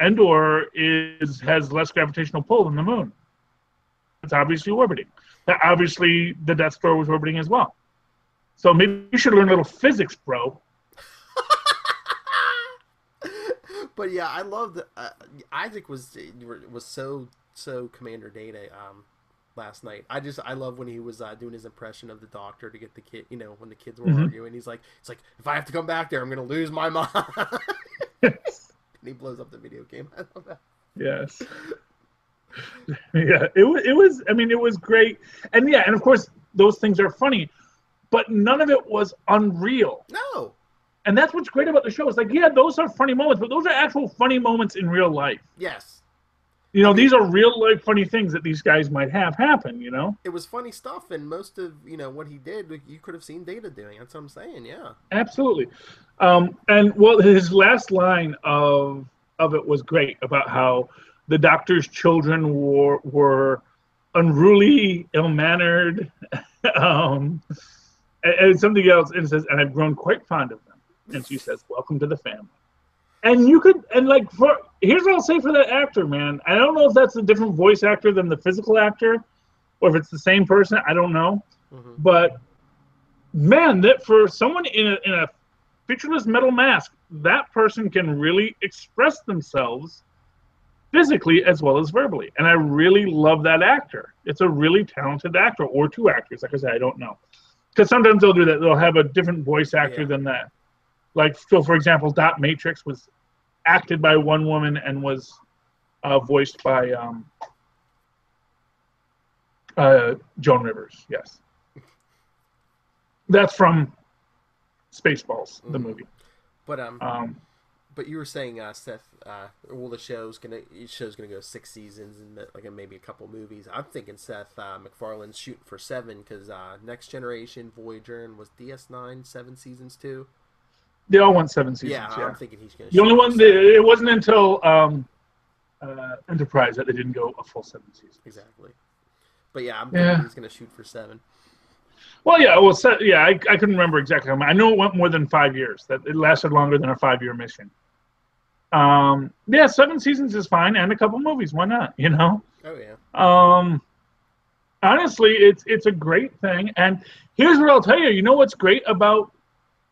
Endor has less gravitational pull than the moon. It's obviously orbiting. That obviously the Death Star was orbiting as well. So maybe you should learn a little physics, bro. But yeah, I love Isaac was so Commander Data last night. I love when he was doing his impression of the Doctor to get the kid. You know, when the kids were arguing, it's like if I have to come back there, I'm gonna lose my mind. And he blows up the video game. I love that. Yes. Yeah, it was. I mean, it was great, and yeah, and of course those things are funny, but none of it was unreal. No. And that's what's great about the show. It's like, yeah, those are funny moments, but those are actual funny moments in real life. Yes. You know, these are real life funny things that these guys might have happen. You know, it was funny stuff, and most of what he did, you could have seen Data doing. That's what I'm saying. Yeah. Absolutely. And well, his last line of it was great about how the Doctor's children were unruly, ill-mannered, and something else. And it says, and I've grown quite fond of them. And she says, welcome to the family. And you could, and like, here's what I'll say for that actor, man. I don't know if that's a different voice actor than the physical actor, or if it's the same person. I don't know. Mm-hmm. But man, that for someone in a featureless metal mask, that person can really express themselves physically as well as verbally. And I really love that actor. It's a really talented actor, or two actors. Like I said, I don't know. Because sometimes they'll do that. They'll have a different voice actor than that. Like, so for example, Dot Matrix was acted by one woman and was voiced by Joan Rivers. Yes. That's from Spaceballs, the movie. But you were saying, Seth, the show's gonna go 6 seasons and like maybe a couple movies. I'm thinking Seth MacFarlane's shooting for 7 because Next Generation, Voyager, and was DS9 7 seasons too. They all went 7 seasons. Yeah, I'm thinking he's gonna. The only one it wasn't until Enterprise that they didn't go a full 7 seasons. Exactly. But yeah, I'm thinking he's gonna shoot for 7. Well, yeah, I couldn't remember exactly how many. I know it went more than 5 years. That it lasted longer than a 5-year mission. 7 seasons is fine, and a couple movies. Why not? You know. Oh yeah. Honestly, it's a great thing. And here's what I'll tell you. You know what's great about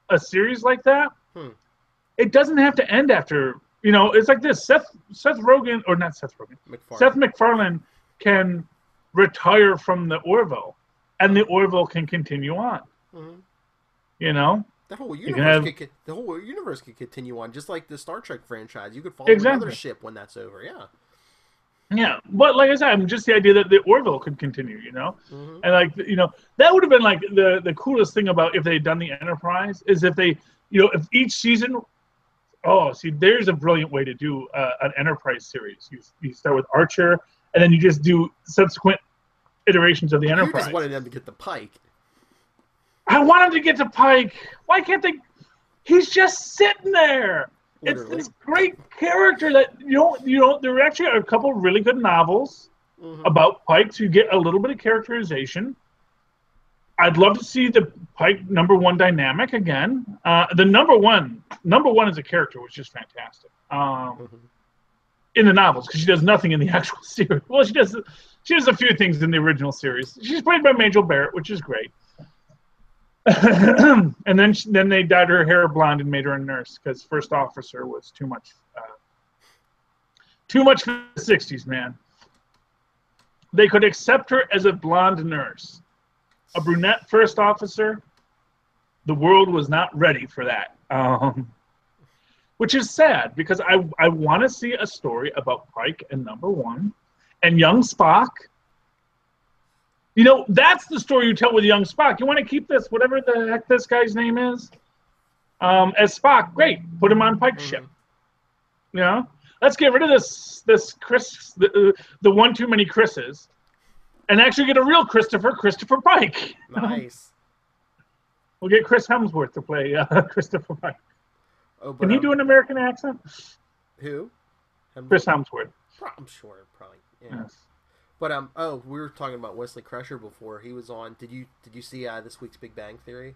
a series like that? It doesn't have to end after. You know, it's like this. Seth Rogen, or not Seth Rogen. Seth MacFarlane can retire from the Orville, and the Orville can continue on. Mm-hmm. You know. The whole universe could continue on, just like the Star Trek franchise. You could follow another ship when that's over. Yeah. Yeah, but like I said, I'm just the idea that the Orville could continue, Mm-hmm. and like that would have been like the coolest thing about if they had done the Enterprise is if they, if each season. Oh, see, there's a brilliant way to do an Enterprise series. You start with Archer, and then you just do subsequent iterations of the You Enterprise. just wanted them to get the Pike. I want him to get to Pike. Why can't they? He's just sitting there. Literally. It's this great character that there actually are a couple really good novels about Pike, so you get a little bit of characterization. I'd love to see the Pike #1 dynamic again. The number one as a character was just fantastic in the novels because she does nothing in the actual series. Well, she does a few things in the original series. She's played by Majel Barrett, which is great. And then they dyed her hair blonde and made her a nurse because first officer was too much for the 60s, man. They could accept her as a blonde nurse. A brunette first officer, the world was not ready for that. Which is sad because I want to see a story about Pike and #1 and young Spock. That's the story you tell with young Spock. You want to keep this, whatever the heck this guy's name is, as Spock. Great, put him on Pike's ship. Let's get rid of this Chris, the one too many Chris's, and actually get a real Christopher Pike. Nice. We'll get Chris Hemsworth to play Christopher Pike. Oh, but, can he do an American accent? Who? Chris Hemsworth. I'm sure, probably. Yeah. Yes. But we were talking about Wesley Crusher before. He was on. Did you see this week's Big Bang Theory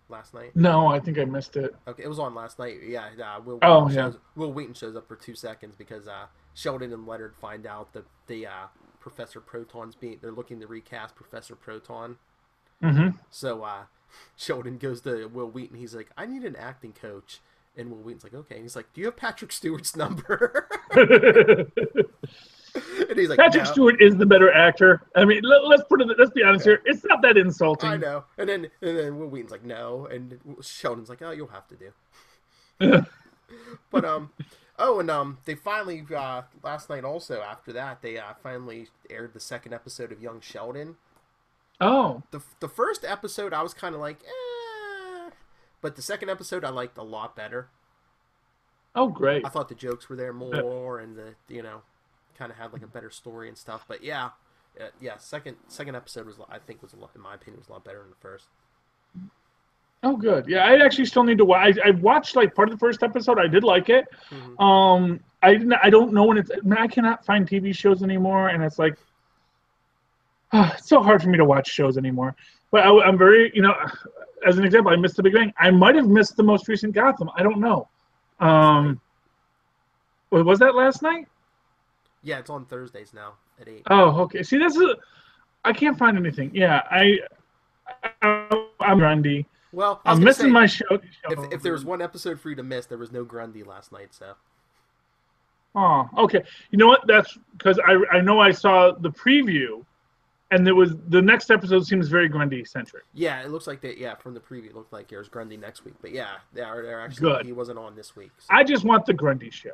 last night? No, I think I missed it. Okay, it was on last night. Yeah. Will Wheaton shows up for 2 seconds because Sheldon and Leonard find out that the Professor Proton's they're looking to recast Professor Proton. Mm-hmm. So Sheldon goes to Will Wheaton. He's like, I need an acting coach. And Will Wheaton's like, okay. And he's like, do you have Patrick Stewart's number? And he's like, Patrick Stewart is the better actor. I mean, let's be honest here. It's not that insulting. I know. And then Will Wheaton's like, no. And Sheldon's like, oh, you'll have to do. But they finally last night also after that they finally aired the second episode of Young Sheldon. Oh. The first episode I was kind of like, but the second episode I liked a lot better. Oh, great. I thought the jokes were there more and the kind of had like a better story and stuff. But yeah, second episode was in my opinion was a lot better than the first. Oh, good. Yeah, I actually still need to watch. I watched like part of the first episode. I did like it. Mm-hmm. I don't know when I cannot find TV shows anymore, and it's like it's so hard for me to watch shows anymore. But I'm very, as an example, I missed the Big Bang. I might have missed the most recent Gotham. I don't know. Was that last night? Yeah, it's on Thursdays now at 8. Oh, okay. See, I can't find anything. Yeah, I'm Grundy. Well, I'm missing my show. If there was one episode for you to miss, there was no Grundy last night, so. Oh, okay. You know what? That's because I know I saw the preview, and the next episode seems very Grundy centric. Yeah, it looks like that. Yeah, from the preview, it looked like there's Grundy next week. But yeah, they're actually good. He wasn't on this week. So. I just want the Grundy show.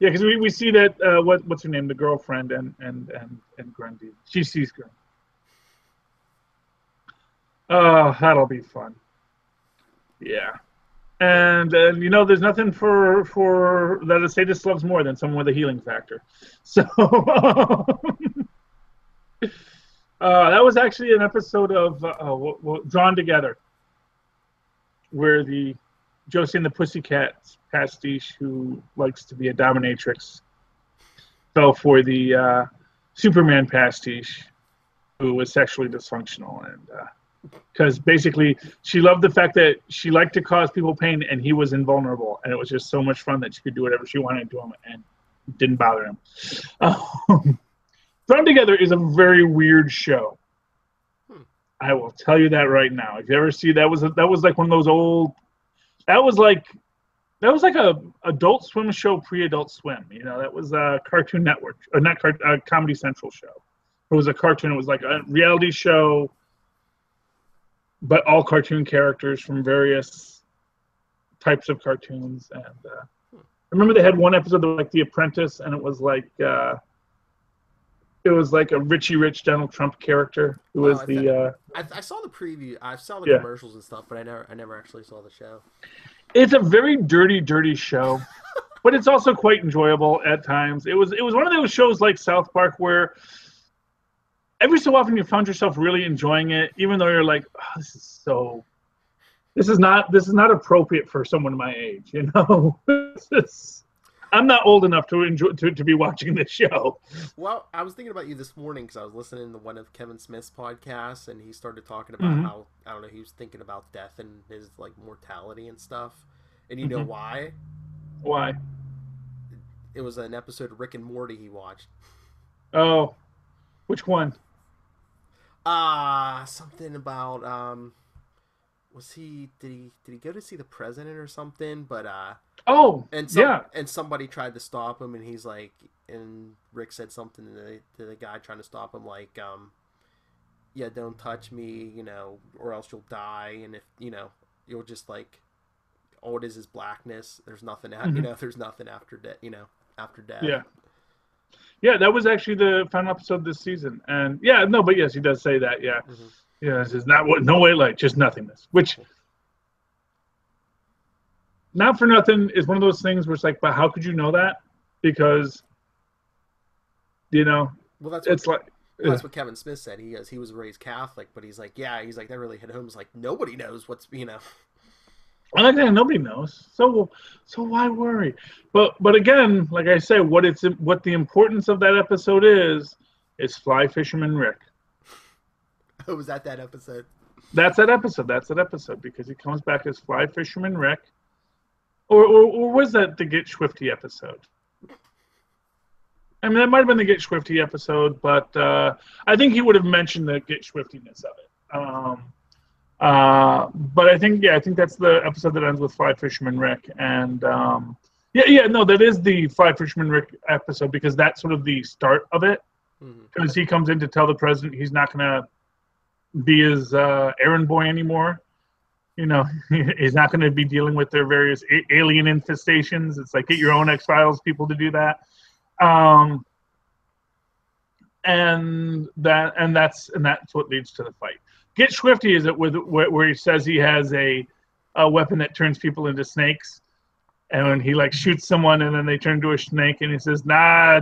Yeah, because we see that what's her name, the girlfriend and Grundy. She sees Grundy. Oh, that'll be fun. Yeah, and there's nothing for that a sadist loves more than someone with a healing factor. So that was actually an episode of Drawn Together, where the Josie and the Pussycats pastiche, who likes to be a dominatrix, fell for the Superman pastiche, who was sexually dysfunctional, and because basically she loved the fact that she liked to cause people pain and he was invulnerable, and it was just so much fun that she could do whatever she wanted to him and it didn't bother him. Thrown Together is a very weird show. I will tell you that right now. If you ever see that was like one of those old. That was like a Adult Swim show pre-Adult Swim. That was a Cartoon Network, or not a Comedy Central show. It was a cartoon. It was like a reality show, but all cartoon characters from various types of cartoons, and remember they had one episode of like The Apprentice, and it was like a Richie Rich Donald Trump character who was I saw the preview. I saw the yeah. commercials and stuff, but I never actually saw the show. It's a very dirty show, but it's also quite enjoyable at times. It was one of those shows like South Park where every so often you found yourself really enjoying it, even though you're like, oh, this is not appropriate for someone my age, you know. I'm not old enough to enjoy to be watching this show. Well, I was thinking about you this morning because I was listening to one of Kevin Smith's podcasts, and he started talking about how, I don't know, he was thinking about death and his like mortality and stuff. And you know why? Why? It was an episode of Rick and Morty he watched. Oh, which one? Something about did he go to see the president or something? But and somebody tried to stop him, and he's like, and Rick said something to the guy trying to stop him, like, yeah, don't touch me, you know, or else you'll die, and if you know, you'll just like, all it is blackness. There's nothing, you know, there's nothing after death, you know, after death. Yeah, that was actually the final episode this season, and but yes, he does say that. Yeah. Yeah, this is not no way like just nothingness. Which, not for nothing, is one of those things where it's like, but how could you know that? Because, you know, that's what Kevin Smith said. He was raised Catholic, but he's like, that really hit home. It's like nobody knows what's, you know. I like that nobody knows. So why worry? But again, like I say, what the importance of that episode is Fly Fisherman Rick. Oh, was that episode? That's that episode because he comes back as Fly Fisherman Rick. Or was that the Get Swifty episode? I mean, that might have been the Get Swifty episode, but I think he would have mentioned the Get Swiftiness of it. But I think that's the episode that ends with Fly Fisherman Rick. And that is the Fly Fisherman Rick episode because that's sort of the start of it. Because he comes in to tell the president he's not going to be his errand boy anymore. You know, he's not going to be dealing with their various alien infestations. It's like, get your own X-Files people to do that. And that's what leads to the fight. Get Swifty is it where he says he has a weapon that turns people into snakes, and when he like shoots someone and then they turn into a snake, and he says, "Nah,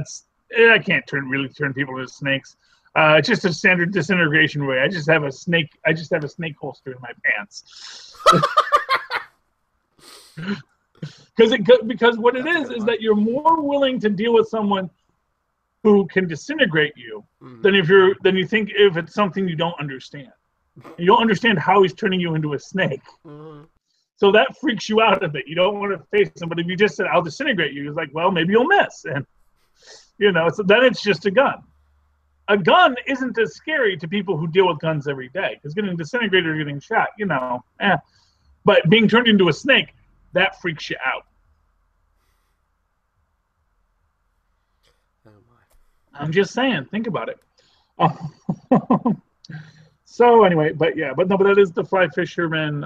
I can't really turn people into snakes. It's just a standard disintegration way. I just have a snake holster in my pants." Because what it is that you're more willing to deal with someone who can disintegrate you than than you think if it's something you don't understand. You don't understand how he's turning you into a snake. So that freaks you out a bit. You don't want to face him, but if you just said, "I'll disintegrate you," he's like, well, maybe you'll miss. And, you know, so then it's just a gun. A gun isn't as scary to people who deal with guns every day, because getting disintegrated or getting shot, you know, But being turned into a snake, that freaks you out. Oh my. I'm just saying, think about it. So anyway, but that is the Fly Fisherman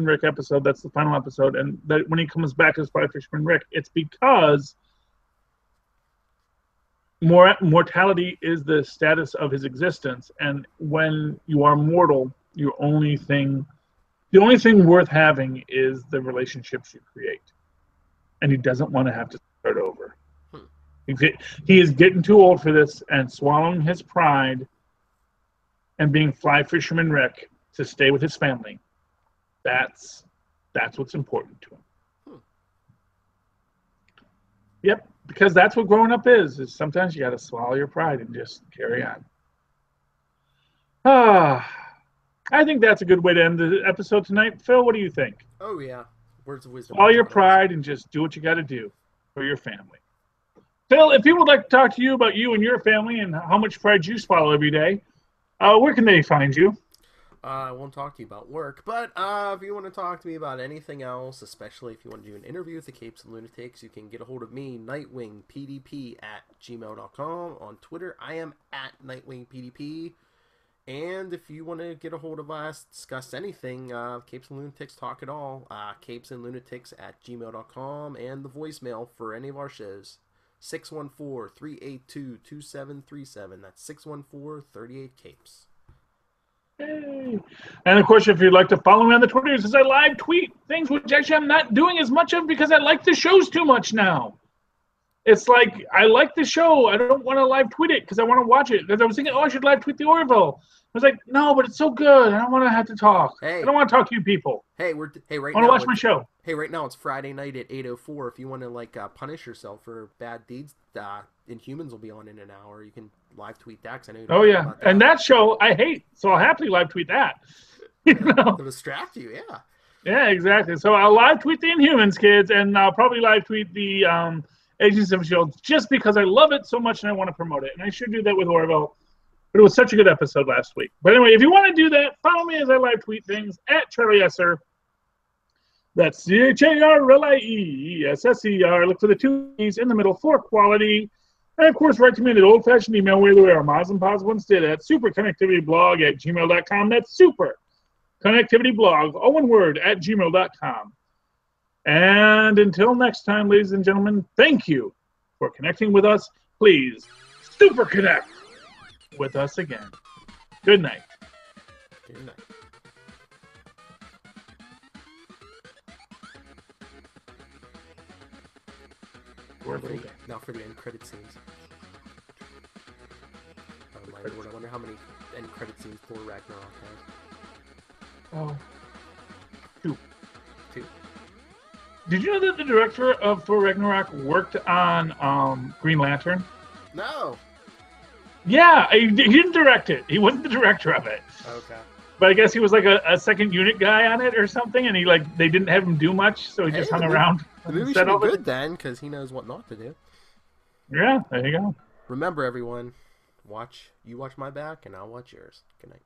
Rick episode. That's the final episode, and that when he comes back as Fly Fisherman Rick, it's because mortality is the status of his existence, and when you are mortal, the only thing worth having is the relationships you create, and he doesn't want to have to start over. He is getting too old for this, and swallowing his pride and being Fly Fisherman Rick to stay with his family. That's what's important to him. Yep, because that's what growing up is sometimes you got to swallow your pride and just carry on. I think that's a good way to end the episode tonight. Phil, what do you think? Oh, yeah. Words of wisdom. Swallow your pride and just do what you got to do for your family. Phil, if people would like to talk to you about you and your family and how much pride you swallow every day, where can they find you? I won't talk to you about work, but if you want to talk to me about anything else, especially if you want to do an interview with the Capes and Lunatics, you can get a hold of me, nightwingpdp@gmail.com. On Twitter, I am @nightwingpdp. And if you want to get a hold of us, discuss anything, Capes and Lunatics talk it all. capesandlunatics@gmail.com, and the voicemail for any of our shows, 614-382-2737. That's 614-38-CAPES. Hey. And of course, if you'd like to follow me on the Twitter, since I live tweet things, which actually I'm not doing as much of because I like the shows too much now. It's like, I like the show. I don't want to live tweet it because I want to watch it. Because I was thinking, I should live tweet the Orville. I was like, no, but it's so good. I don't want to have to talk. Hey. I don't want to talk to you people. Hey, right I now. want to watch my show. Hey, right now it's Friday night at 8:04. If you want to punish yourself for bad deeds, Inhumans will be on in an hour. You can live tweet that. 'Cause I know you don't about that. And that show I hate, so I'll happily live tweet that. To distract you, yeah. Yeah, exactly. So I'll live tweet the Inhumans, kids, and I'll probably live tweet the Agents of S.H.I.E.L.D. just because I love it so much and I want to promote it. And I should do that with Orville. But it was such a good episode last week. But anyway, if you want to do that, follow me as I live tweet things at Charlie Esser. That's CharlieEsser. Look for the two E's in the middle for quality. And of course, write to me in an old-fashioned email where our Moz and Poz once did at superconnectivityblog@gmail.com. That's superconnectivityblog, all one word, @gmail.com. And until next time, ladies and gentlemen, thank you for connecting with us. Please, super connect with us again. Good night. Good night. Now for the end credit scenes. Oh my lord, I wonder how many end credit scenes Thor Ragnarok has. Oh. Two. Two. Did you know that the director of Thor Ragnarok worked on Green Lantern? No. Yeah, he didn't direct it. He wasn't the director of it. Okay. But I guess he was like a second unit guy on it or something, and they didn't have him do much, so he just hung around. The movie should be good then, because he knows what not to do. Yeah, there you go. Remember, everyone, you watch my back, and I'll watch yours. Good night.